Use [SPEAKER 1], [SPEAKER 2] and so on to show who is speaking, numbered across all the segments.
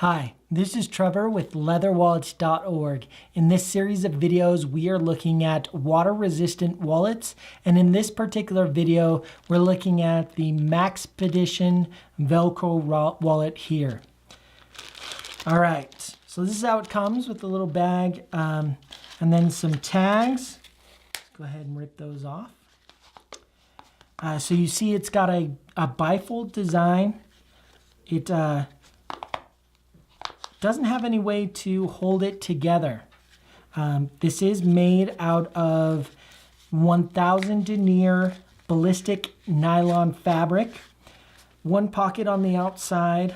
[SPEAKER 1] Hi, this is Trevor with LeatherWallets.org. In this series of videos, we are looking at water-resistant wallets, and in this particular video, we're looking at the Maxpedition Velcro wallet here. All right, so this is how it comes with the little bag, and then some tags. Let's go ahead and rip those off. So you see it's got a bifold design. It doesn't have any way to hold it together. This is made out of 1000 denier ballistic nylon fabric. One pocket on the outside.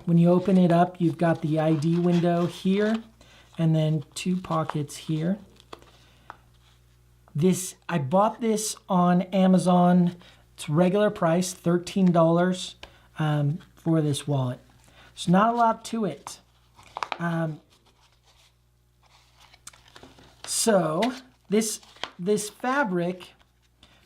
[SPEAKER 1] When you open it up, you've got the ID window here, and then two pockets here. I bought this on Amazon. It's regular price, $13 for this wallet. There's not a lot to it. So this fabric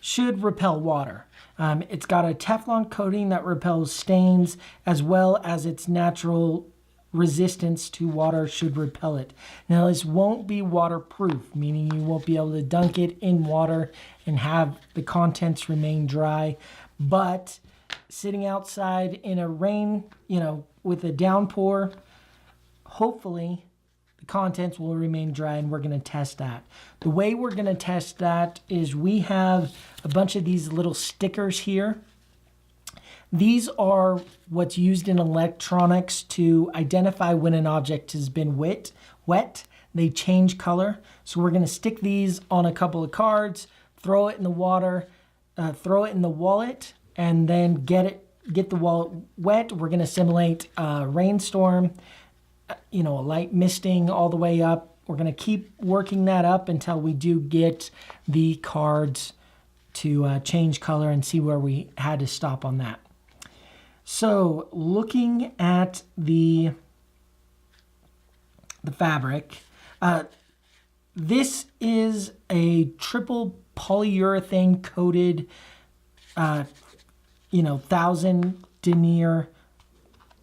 [SPEAKER 1] should repel water. It's got a Teflon coating that repels stains, as well as its natural resistance to water should repel it. Now this won't be waterproof, meaning you won't be able to dunk it in water and have the contents remain dry. But sitting outside in a rain, with a downpour, hopefully the contents will remain dry, and we're going to test that. The way we're going to test that is we have a bunch of these little stickers here. These are what's used in electronics to identify when an object has been wet. They change color. So we're going to stick these on a couple of cards, throw it in the water, throw it in the wallet, and then get the wallet wet. We're going to simulate a rainstorm, a light misting all the way up. We're going to keep working that up until we do get the cards to change color and see where we had to stop on that. So looking at the fabric, this is a triple polyurethane coated 1000 denier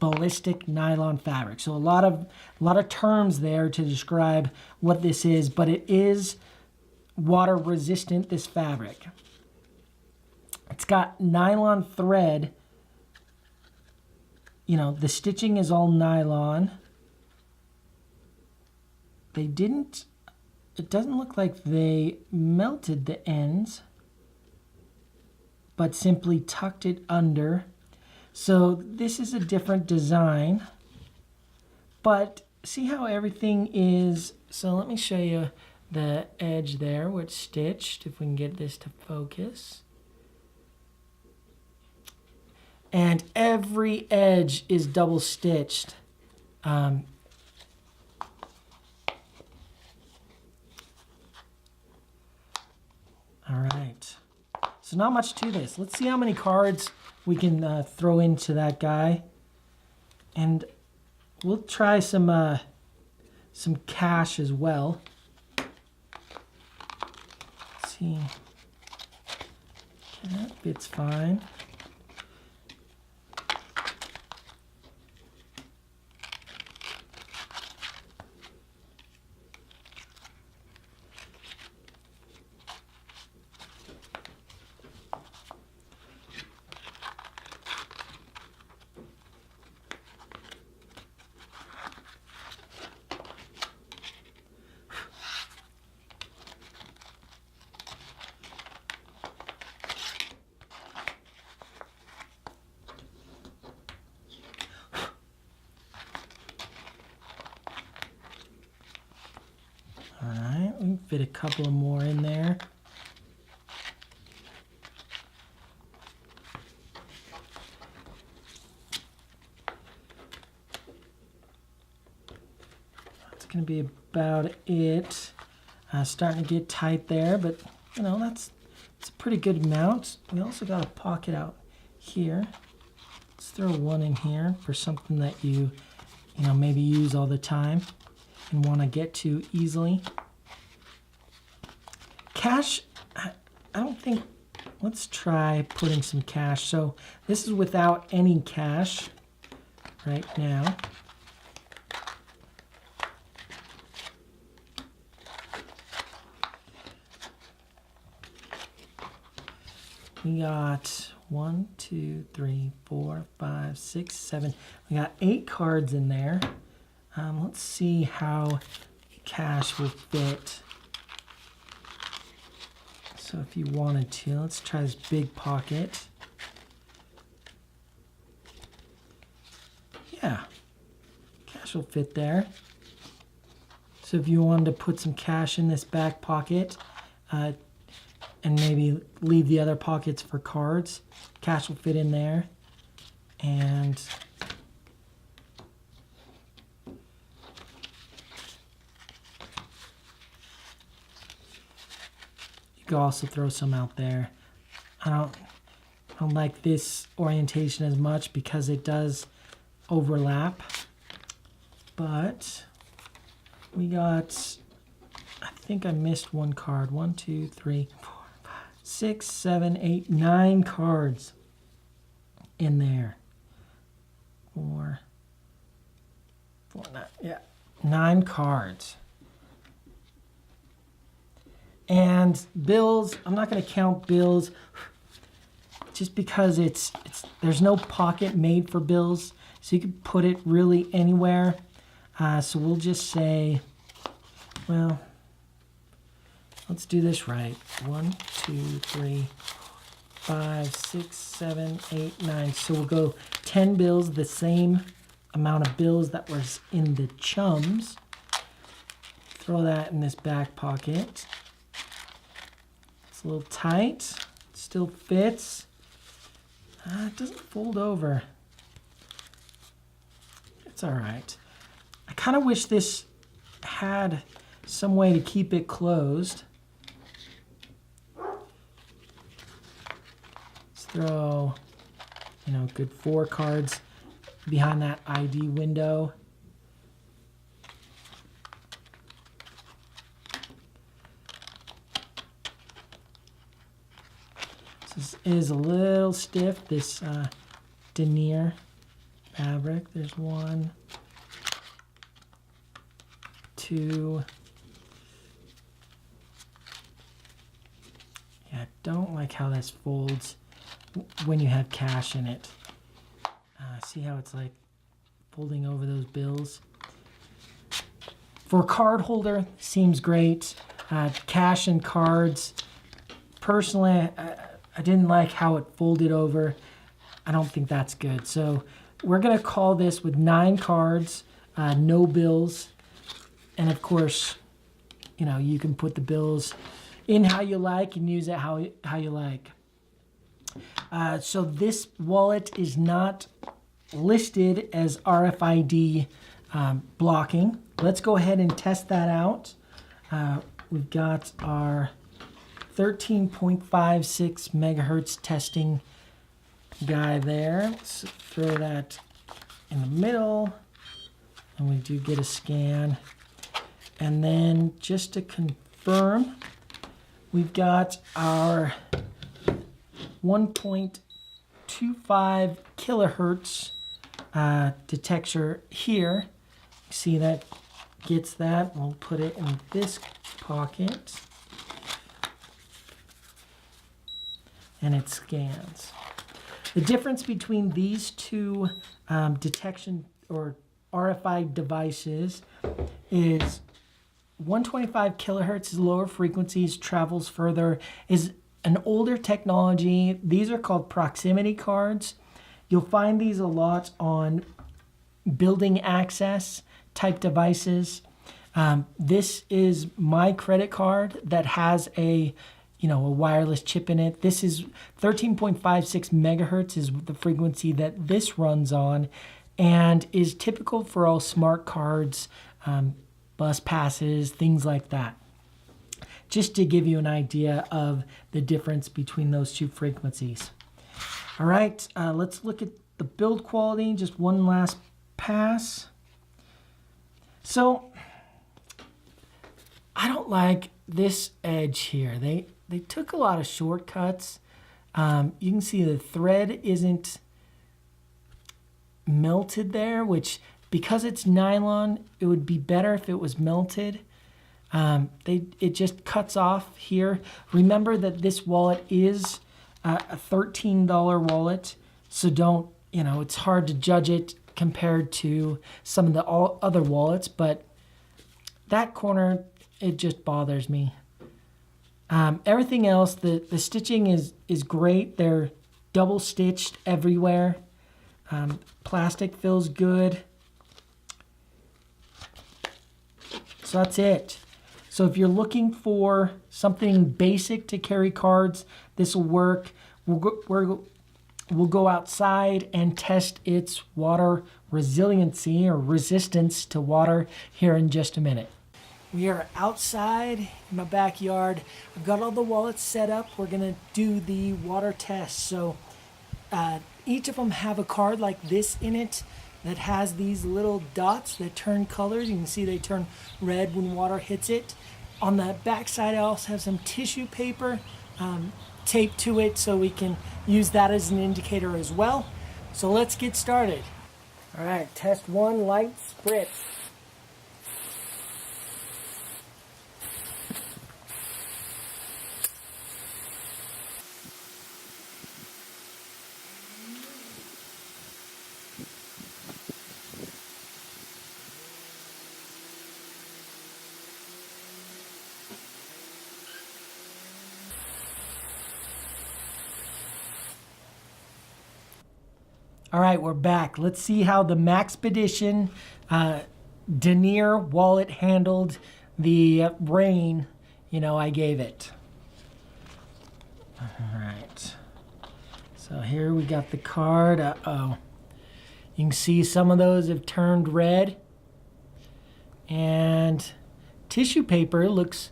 [SPEAKER 1] ballistic nylon fabric. So a lot of terms there to describe what this is, but it is water resistant, this fabric. It's got nylon thread. The stitching is all nylon. It doesn't look like they melted the ends, but simply tucked it under. So this is a different design, but see how everything is. So let me show you the edge there where it's stitched, if we can get this to focus. And every edge is double stitched. All right. So not much to this. Let's see how many cards we can throw into that guy. And we'll try some cash as well. Let's see. Okay, that fits fine. All right, we can fit a couple more in there. That's going to be about it. Starting to get tight there, but it's a pretty good amount. We also got a pocket out here. Let's throw one in here for something that you maybe use all the time and want to get to easily. Cash, I don't think, let's try putting some cash. So this is without any cash. right now. We got 1, 2, 3, 4, 5, 6, 7. We got 8 cards in there. Let's see how cash will fit. So if you wanted to, let's try this big pocket. Yeah, cash will fit there. So if you wanted to put some cash in this back pocket, and maybe leave the other pockets for cards, cash will fit in there. And you could also throw some out there. I don't like this orientation as much because it does overlap. But we got, I think I missed one card. 1, 2, 3, 4, 5, 6, 7, 8, 9 cards in there. 4, 9, yeah, 9 cards. And bills, I'm not going to count bills just because there's no pocket made for bills, so you can put it really anywhere. So we'll just say, well, let's do this right. 1, 2, 3, 5, 6, 7, 8, 9. So we'll go 10 bills, the same amount of bills that was in the chums. Throw that in this back pocket. It's a little tight, still fits. It doesn't fold over. It's all right. I kind of wish this had some way to keep it closed. Let's throw, good 4 cards behind that ID window. This is a little stiff, this denier fabric. There's 1, 2. Yeah, I don't like how this folds when you have cash in it. See how it's like folding over those bills? For a card holder, seems great. Cash and cards. Personally, I didn't like how it folded over. I don't think that's good. So we're going to call this with 9 cards, no bills. And of course, you can put the bills in how you like and use it how you like. So this wallet is not listed as RFID blocking. Let's go ahead and test that out. We've got our 13.56 megahertz testing guy there. Let's throw that in the middle, and we do get a scan. And then just to confirm, we've got our 1.25 kilohertz detector here. See that gets that. We'll put it in this pocket. And it scans. The difference between these two detection or RFID devices is 125 kilohertz is lower frequencies, travels further, is an older technology. These are called proximity cards. You'll find these a lot on building access type devices. This is my credit card that has a wireless chip in it. This is 13.56 megahertz is the frequency that this runs on, and is typical for all smart cards, bus passes, things like that. Just to give you an idea of the difference between those two frequencies. All right, let's look at the build quality. Just one last pass. So I don't like this edge here. They took a lot of shortcuts. You can see the thread isn't melted there, which because it's nylon, it would be better if it was melted. It just cuts off here. Remember that this wallet is a $13 wallet, so don't, it's hard to judge it compared to some of the other wallets, but that corner, it just bothers me. Everything else, the stitching is great. They're double stitched everywhere. Plastic feels good. So that's it. So if you're looking for something basic to carry cards, this will work. We'll go outside and test its water resiliency or resistance to water here in just a minute. We are outside in my backyard. I've got all the wallets set up. We're gonna do the water test. So each of them have a card like this in it that has these little dots that turn colors. You can see they turn red when water hits it. On the back side, I also have some tissue paper taped to it so we can use that as an indicator as well. So let's get started. All right, test one, light spritz. All right, we're back. Let's see how the Maxpedition denier wallet handled the rain, I gave it. All right. So here we got the card. Uh-oh. You can see some of those have turned red. And tissue paper looks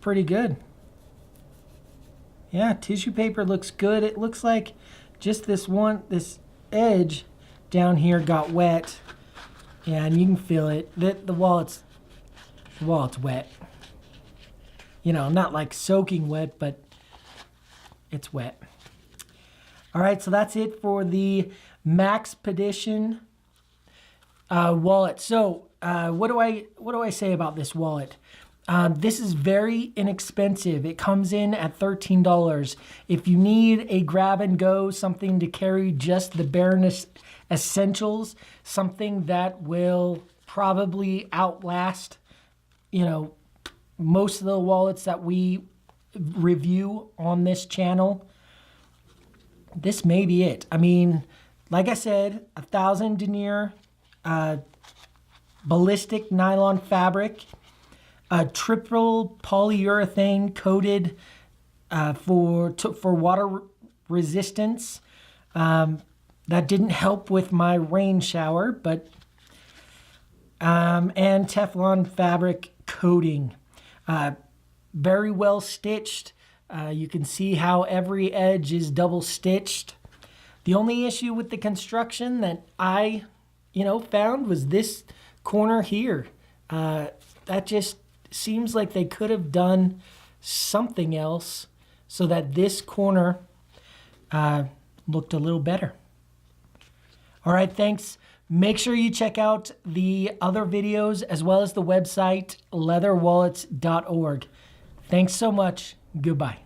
[SPEAKER 1] pretty good. Yeah, tissue paper looks good. It looks like just this edge down here got wet. Yeah, and you can feel it. The wallet's wet. Not like soaking wet, but it's wet. All right, so that's it for the Maxpedition wallet. So what do I say about this wallet? This is very inexpensive. It comes in at $13. If you need a grab and go, something to carry just the bare essentials, something that will probably outlast, most of the wallets that we review on this channel, this may be it. I mean, like I said, 1,000 denier, ballistic nylon fabric, a triple polyurethane coated for water resistance. That didn't help with my rain shower, but and Teflon fabric coating. Very well stitched. You can see how every edge is double stitched. The only issue with the construction that I, found was this corner here. That just seems like they could have done something else so that this corner looked a little better. All right, thanks. Make sure you check out the other videos as well as the website LeatherWallets.org. Thanks so much. Goodbye.